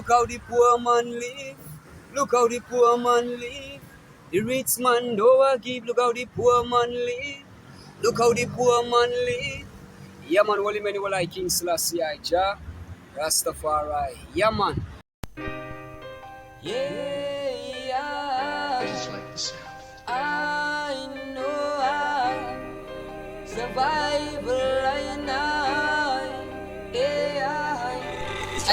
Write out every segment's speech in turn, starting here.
Look how the poor man live. Look how the poor man live. The rich man don't give. Look how the poor man live. Look how the poor man live. Yeah, man. Holy many will like King Selassie, Jah. Rastafari. Yeah, man. I just like the sound. I know I survival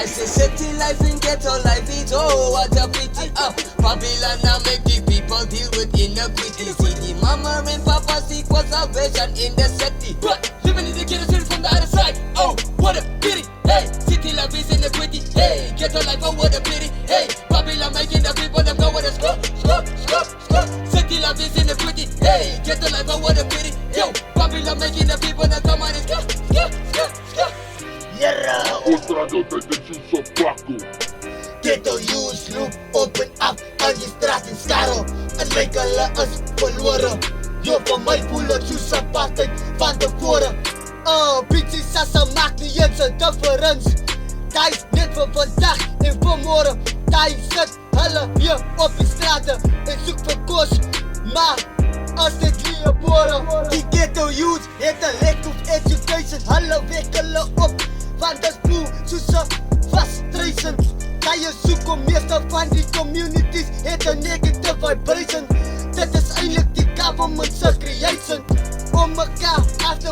I say city life and ghetto life is oh what a pity. Babylon now make the people deal with inequity. See the mama and papa seek for salvation in the city, but living in the ghetto city from the other side. Oh what a pity. Hey, city life is inequity. Hey, ghetto life oh what a pity. Hey, Babylon making the people them go with a school. City life is inequity. Hey, ghetto life oh what a pity. Yo, Babylon making the people that come on and Outra gota de sapaco. Ghetto youth loop open up aan die straat in Skaro. Het lijkt hulle is verloren. Yo, van my voel het soos apartheid van tevore. Bitches sassa maak nie eens 'n difference. Daai is net vir vandag en vir môre. Daai sit hulle weer op die strate en soek vir kos. Maar as dit weer boere. Die ghetto youth het 'n lack of education. Hulle wek hulle op. Want dis boel soos 'n frustration. Jy soek om meeste van die communities het 'n negative vibration. Dit is eintlik die government se creation om mekaar af te